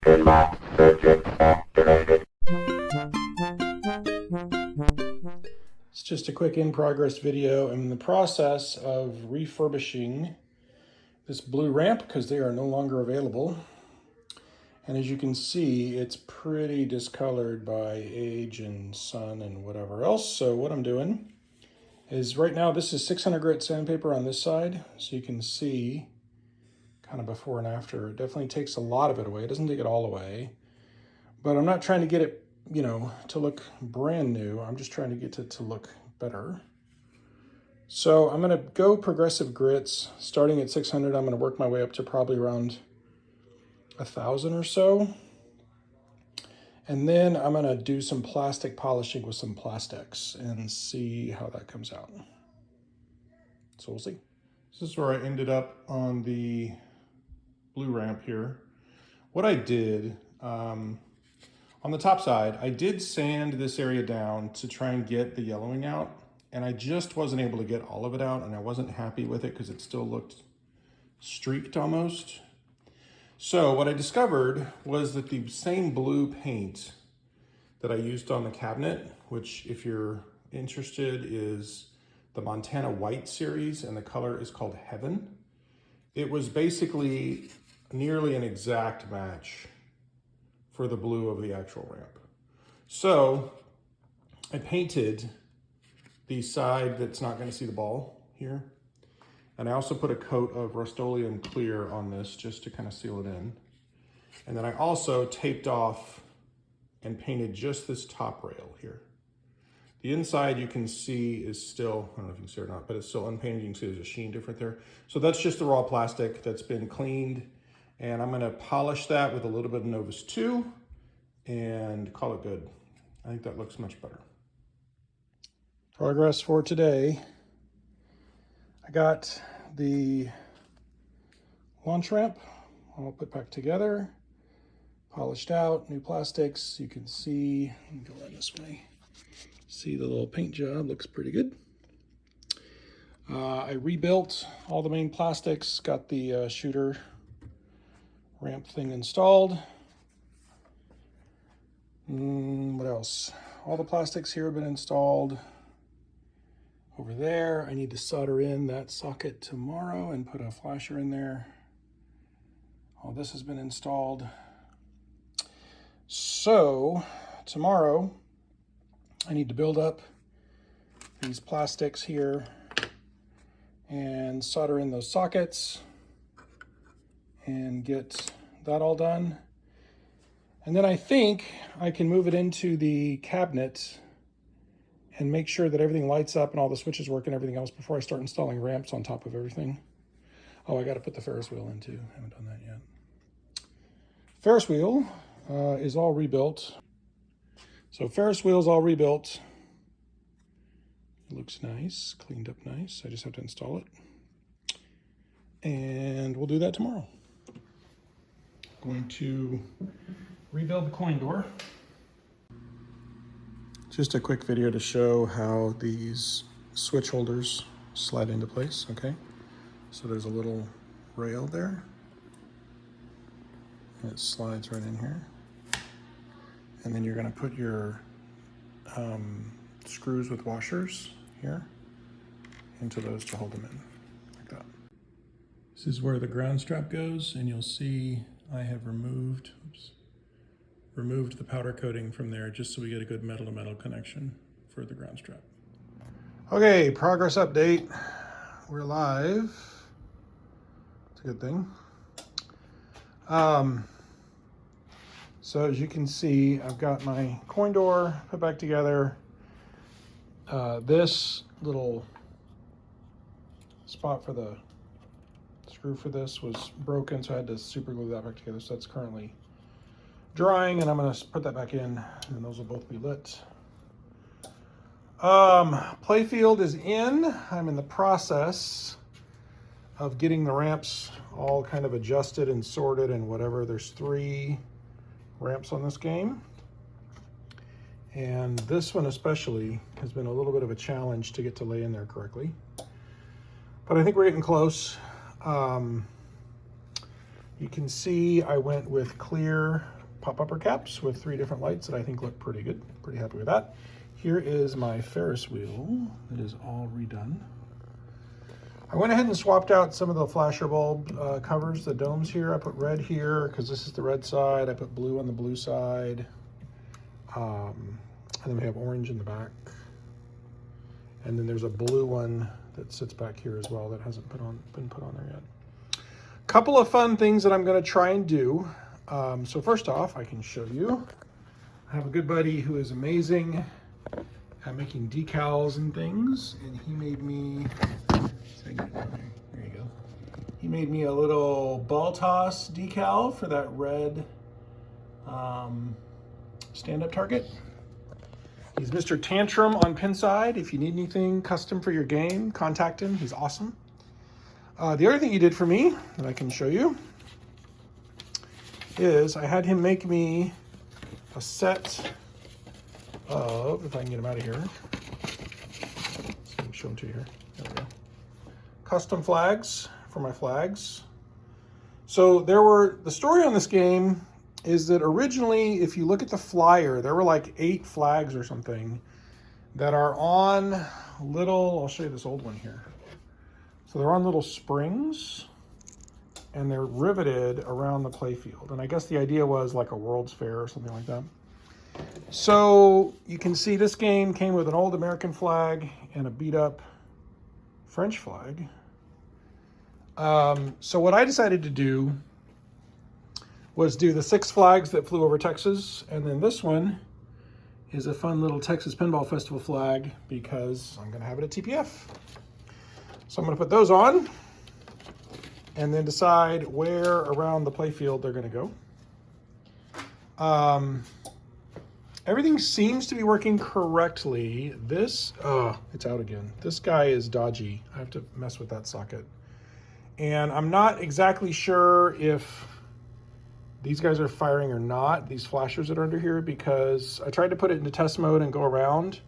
Inbox searching activated. It's just a quick in-progress video. I'm in the process of refurbishing this blue ramp because they are no longer available. And as you can see, it's pretty discolored by age and sun and whatever else. So what I'm doing is right now, this is 600 grit sandpaper on this side. So you can see kind of before and after. It definitely takes a lot of it away. It doesn't take it all away. But I'm not trying to get it, to look brand new. I'm just trying to get it to look better. So I'm gonna go progressive grits. Starting at 600, I'm gonna work my way up to probably around 1,000 or so. And then I'm gonna do some plastic polishing with some plastics and see how that comes out. So we'll see. This is where I ended up on the blue ramp here. What I did, on the top side, I did sand this area down to try and get the yellowing out, and I just wasn't able to get all of it out, and I wasn't happy with it because it still looked streaked almost. So what I discovered was that the same blue paint that I used on the cabinet, which if you're interested is the Montana White series, and the color is called Heaven. It was basically nearly an exact match for the blue of the actual ramp. So I painted the side that's not going to see the ball here. And I also put a coat of Rust-Oleum clear on this just to kind of seal it in. And then I also taped off and painted just this top rail here. The inside you can see is still, I don't know if you can see it or not, but it's still unpainted. You can see there's a sheen different there. So that's just the raw plastic that's been cleaned. And I'm gonna polish that with a little bit of Novus 2 and call it good. I think that looks much better. Progress for today. I got the launch ramp all put back together, polished out, new plastics. You can see, let me go around this way. See the little paint job, looks pretty good. I rebuilt all the main plastics, got the shooter ramp thing installed. What else? All the plastics here have been installed. Over there, I need to solder in that socket tomorrow and put a flasher in there. All this has been installed. So tomorrow, I need to build up these plastics here and solder in those sockets and get that all done. And then I think I can move it into the cabinet and make sure that everything lights up and all the switches work and everything else before I start installing ramps on top of everything. Oh, I got to put the Ferris wheel in too. I haven't done that yet. Ferris wheel is all rebuilt. So Ferris wheel's all rebuilt. It looks nice, cleaned up nice. I just have to install it. And we'll do that tomorrow. Going to rebuild the coin door. Just a quick video to show how these switch holders slide into place, okay? So there's a little rail there. And it slides right in here. And then you're gonna put your screws with washers here into those to hold them in, like that. This is where the ground strap goes, and you'll see I have removed the powder coating from there just so we get a good metal to metal connection for the ground strap. Okay, progress update. We're live. It's a good thing. So as you can see, I've got my coin door put back together. This little spot for the screw for this was broken, so I had to super glue that back together. So that's currently drying, and I'm gonna put that back in, and those will both be lit. Playfield is in. I'm in the process of getting the ramps all kind of adjusted and sorted and whatever. There's 3 ramps on this game. And this one especially has been a little bit of a challenge to get to lay in there correctly. But I think we're getting close. You can see I went with clear pop-upper caps with 3 different lights that I think look pretty good. Pretty happy with that. Here is my Ferris wheel that is all redone. I went ahead and swapped out some of the flasher bulb covers, the domes here. I put red here because this is the red side. I put blue on the blue side. And then we have orange in the back. And then there's a blue one that sits back here as well that hasn't been put on there yet. Couple of fun things that I'm going to try and do. So first off, I can show you. I have a good buddy who is amazing at making decals and things, and he made me, there you go. He made me a little ball toss decal for that red stand-up target. He's Mr. Tantrum on Pinside. If you need anything custom for your game, contact him. He's awesome. The other thing he did for me that I can show you is I had him make me a set of, if I can get him out of here, so let me show them to you here. There we go. Custom flags for my flags. So the story on this game is that originally, if you look at the flyer, there were like 8 flags or something that are on little, I'll show you this old one here. So they're on little springs and they're riveted around the playfield. And I guess the idea was like a World's Fair or something like that. So you can see this game came with an old American flag and a beat up French flag. So what I decided to do was do the 6 flags that flew over Texas. And then this one is a fun little Texas Pinball Festival flag because I'm gonna have it at TPF. So I'm gonna put those on and then decide where around the playfield they're gonna go. Everything seems to be working correctly. This, it's out again. This guy is dodgy. I have to mess with that socket. And I'm not exactly sure if these guys are firing or not, these flashers that are under here, because I tried to put it into test mode and go around,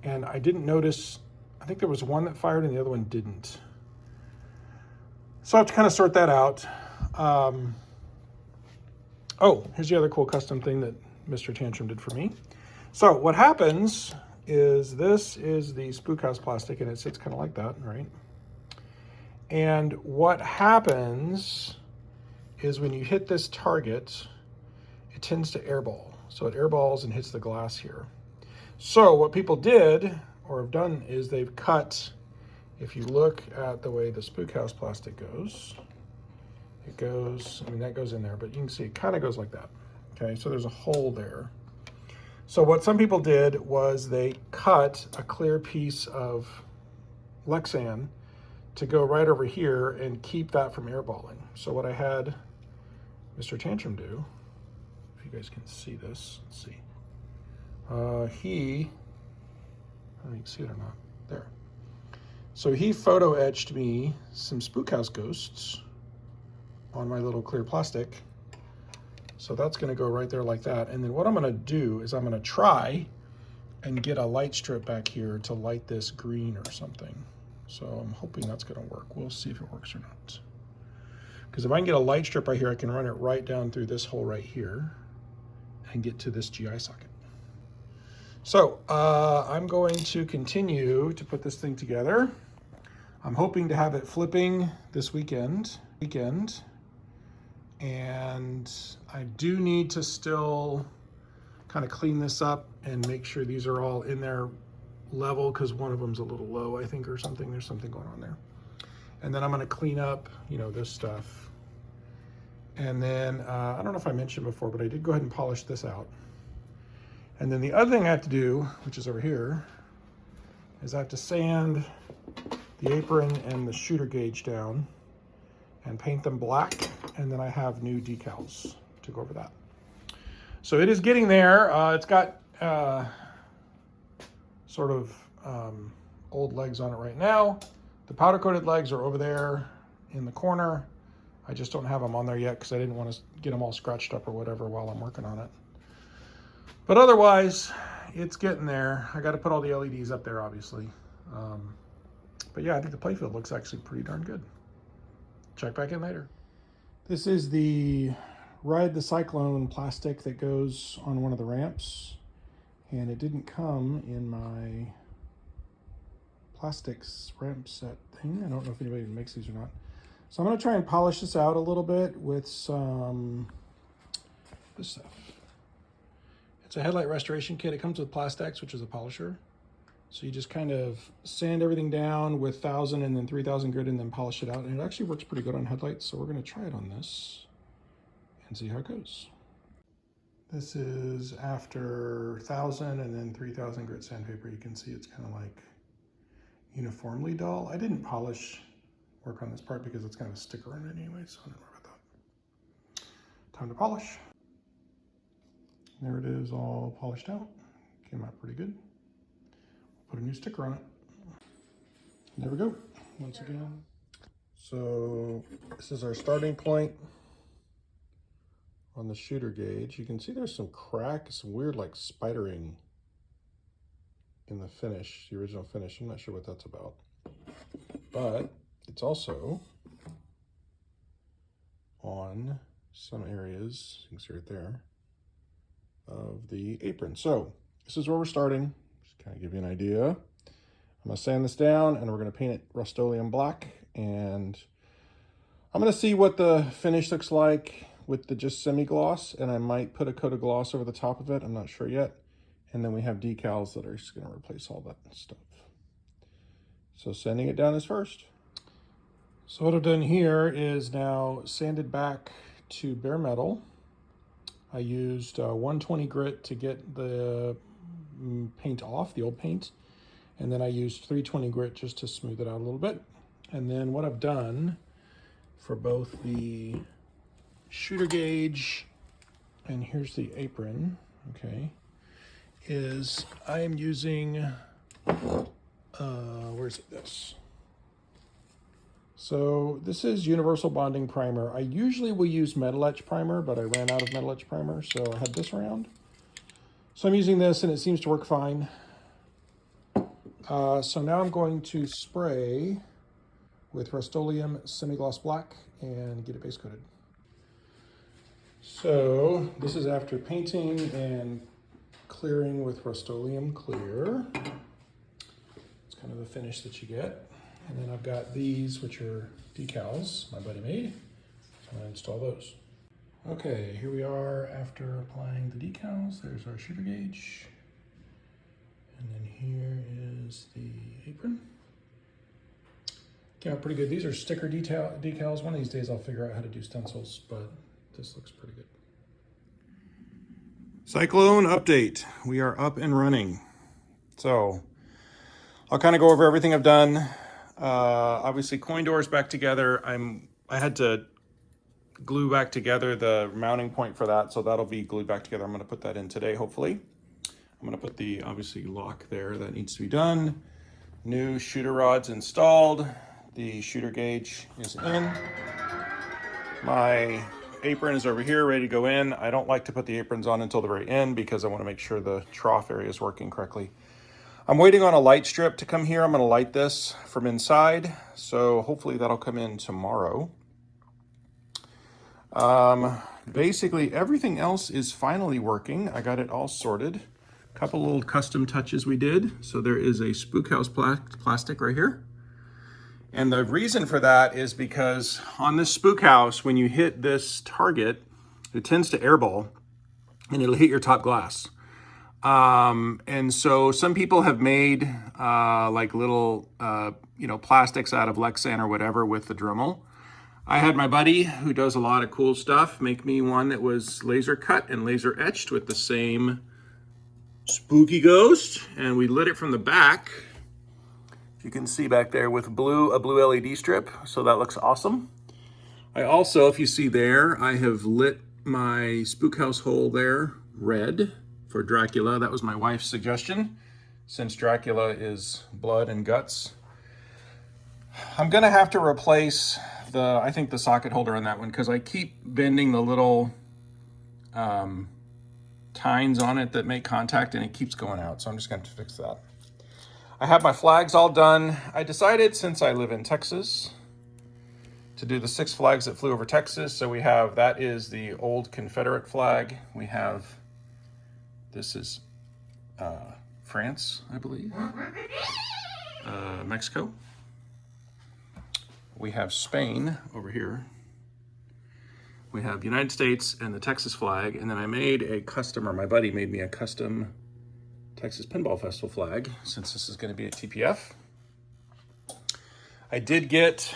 and I didn't notice, I think there was one that fired and the other one didn't. So I have to kind of sort that out. Oh, here's the other cool custom thing that Mr. Tantrum did for me. So what happens is this is the Spook House plastic, and it sits kind of like that, right? And what happens is when you hit this target, it tends to airball. So it airballs and hits the glass here. So what people did or have done is they've cut, if you look at the way the Spook House plastic goes, it goes, I mean, that goes in there, but you can see it kind of goes like that. Okay, so there's a hole there. So what some people did was they cut a clear piece of Lexan to go right over here and keep that from airballing. So what I had Mr. Tantrum do, if you guys can see this, let's see. I don't know if you can see it or not. There. So he photo etched me some Spook House ghosts on my little clear plastic. So that's gonna go right there like that. And then what I'm gonna do is I'm gonna try and get a light strip back here to light this green or something. So I'm hoping that's gonna work. We'll see if it works or not. Because if I can get a light strip right here, I can run it right down through this hole right here and get to this GI socket. So I'm going to continue to put this thing together. I'm hoping to have it flipping this weekend. And I do need to still kind of clean this up and make sure these are all in their level, because one of them's a little low, I think, or something. There's something going on there. And then I'm going to clean up, you know, this stuff. And then I don't know if I mentioned before, but I did go ahead and polish this out. And then the other thing I have to do, which is over here, is I have to sand the apron and the shooter gauge down and paint them black. And then I have new decals to go over that. So it is getting there. It's got sort of old legs on it right now. The powder coated legs are over there in the corner. I just don't have them on there yet because I didn't want to get them all scratched up or whatever while I'm working on it. But otherwise, it's getting there. I got to put all the LEDs up there, obviously. But yeah, I think the playfield looks actually pretty darn good. Check back in later. This is the Ride the Cyclone plastic that goes on one of the ramps, and it didn't come in my plastics ramp set thing. I don't know if anybody makes these or not. So I'm going to try and polish this out a little bit with some this stuff. It's a headlight restoration kit. It comes with Plastex, which is a polisher. So you just kind of sand everything down with 1000 and then 3000 grit and then polish it out. And it actually works pretty good on headlights. So we're going to try it on this and see how it goes. This is after 1000 and then 3000 grit sandpaper. You can see it's kind of like uniformly dull. I didn't polish work on this part because it's kind of a sticker on it anyway, so I'm not worried about that. Time to polish. There it is, all polished out. Came out pretty good. Put a new sticker on it. There we go, once again. So this is our starting point on the shooter gauge. You can see there's some cracks, some weird like spidering in the finish, the original finish. I'm not sure what that's about, but it's also on some areas, you can see right there, of the apron. So this is where we're starting. Just kind of give you an idea. I'm gonna sand this down and we're gonna paint it Rust-Oleum black, and I'm gonna see what the finish looks like with the just semi-gloss, and I might put a coat of gloss over the top of it. I'm not sure yet. And then we have decals that are just gonna replace all that stuff. So sanding it down is first. So what I've done here is now sanded back to bare metal. I used 120 grit to get the paint off, the old paint. And then I used 320 grit just to smooth it out a little bit. And then what I've done for both the shooter gauge and here's the apron, okay, is I am using, where's it, this? So this is Universal Bonding Primer. I usually will use Metal Etch Primer, but I ran out of Metal Etch Primer, so I had this around. So I'm using this and it seems to work fine. So now I'm going to spray with Rust-Oleum Semi-Gloss Black and get it base coated. So this is after painting and clearing with Rust-Oleum Clear. It's kind of the finish that you get. And then I've got these, which are decals my buddy made. So I'm gonna install those. Okay, here we are after applying the decals. There's our shooter gauge. And then here is the apron. Came out pretty good. These are sticker decals. One of these days I'll figure out how to do stencils, but this looks pretty good. Cyclone update. We are up and running. So I'll kind of go over everything I've done. Obviously coin doors back together. I had to glue back together the mounting point for that, so that'll be glued back together. I'm going to put that in today, hopefully. I'm going to put the obviously lock there. That needs to be done. New shooter rods installed. The shooter gauge is in. My apron is over here ready to go in. I don't like to put the aprons on until the very end because I want to make sure the trough area is working correctly. I'm waiting on a light strip to come here. I'm going to light this from inside, so hopefully that'll come in tomorrow. Basically everything else is finally working. I got it all sorted. A couple little custom touches we did. So there is a Spook House plastic right here. And the reason for that is because on this Spook House, when you hit this target, it tends to airball and it'll hit your top glass. And so some people have made like little, plastics out of Lexan or whatever with the Dremel. I had my buddy who does a lot of cool stuff make me one that was laser cut and laser etched with the same spooky ghost. And we lit it from the back. You can see back there with a blue LED strip. So that looks awesome. I also, if you see there, I have lit my Spook House hole there red for Dracula. That was my wife's suggestion, since Dracula is blood and guts. I'm gonna have to replace I think the socket holder on that one, because I keep bending the little tines on it that make contact and it keeps going out. So I'm just going to fix that. I have my flags all done. I decided, since I live in Texas, to do the 6 flags that flew over Texas. So we have, that is the old Confederate flag. We have, this is France, I believe. Mexico. We have Spain over here. We have United States and the Texas flag. And then I made a custom, or my buddy made me a custom Texas Pinball Festival flag, since this is going to be at TPF. I did get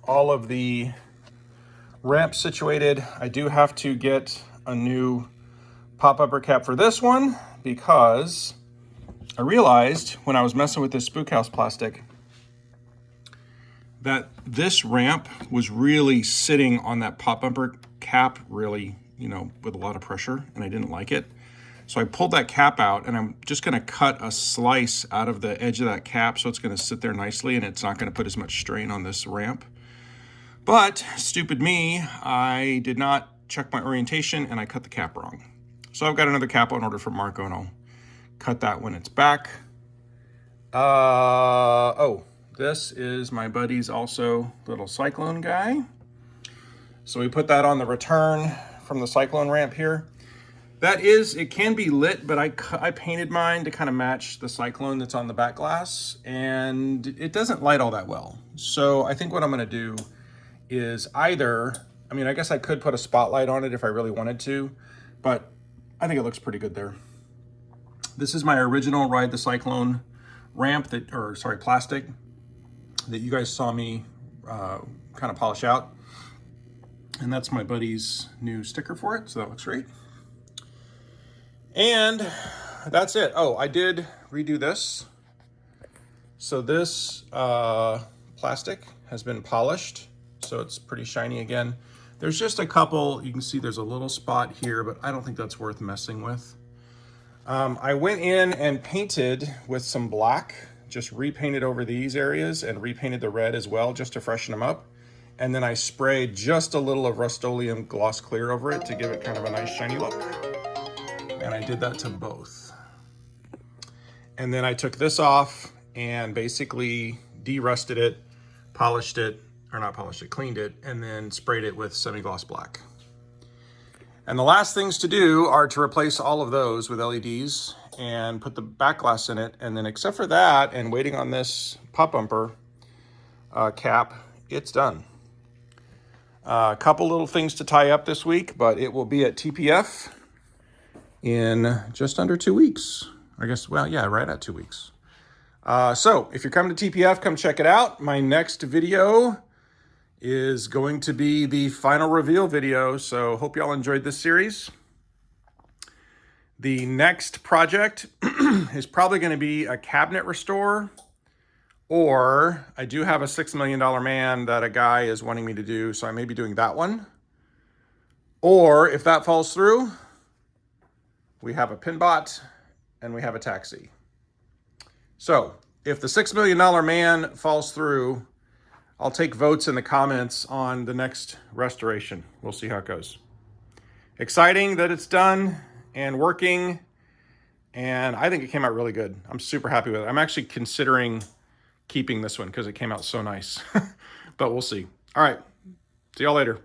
all of the ramps situated. I do have to get a new pop upper cap for this one, because I realized when I was messing with this Spook House plastic that this ramp was really sitting on that pop bumper cap really, you know, with a lot of pressure, and I didn't like it. So I pulled that cap out, and I'm just gonna cut a slice out of the edge of that cap so it's gonna sit there nicely and it's not gonna put as much strain on this ramp. But stupid me, I did not check my orientation and I cut the cap wrong. So I've got another cap on order from Marco, and I'll cut that when it's back. Oh, this is my buddy's also little Cyclone guy. So we put that on the return from the Cyclone ramp here. That is, it can be lit, but I painted mine to kind of match the Cyclone that's on the back glass, and it doesn't light all that well. So I think what I'm gonna do is either, I mean, I guess I could put a spotlight on it if I really wanted to, but I think it looks pretty good there. This is my original Ride the Cyclone ramp that, or sorry, plastic that you guys saw me kind of polish out. And that's my buddy's new sticker for it, so that looks great. And that's it. Oh, I did redo this. So this plastic has been polished, so it's pretty shiny again. There's just a couple, you can see there's a little spot here, but I don't think that's worth messing with. I went in and painted with some black, just repainted over these areas and repainted the red as well, just to freshen them up. And then I sprayed just a little of Rust-Oleum Gloss Clear over it to give it kind of a nice shiny look. And I did that to both. And then I took this off and basically de-rusted it, polished it, or not polished it, cleaned it, and then sprayed it with semi-gloss black. And the last things to do are to replace all of those with LEDs and put the back glass in it. And then except for that and waiting on this pop bumper cap, it's done. A couple little things to tie up this week, but it will be at TPF in just under 2 weeks. I guess, well, yeah, right at 2 weeks. So if you're coming to TPF, come check it out. My next video is going to be the final reveal video, so hope y'all enjoyed this series. The next project is probably going to be a cabinet restore, or I do have a $6 million man that a guy is wanting me to do, so I may be doing that one. Or if that falls through, we have a Pinbot and we have a taxi. So if the $6 million man falls through, I'll take votes in the comments on the next restoration. We'll see how it goes. Exciting that it's done and working, and I think it came out really good. I'm super happy with it. I'm actually considering keeping this one because it came out so nice, but we'll see. All right, see y'all later.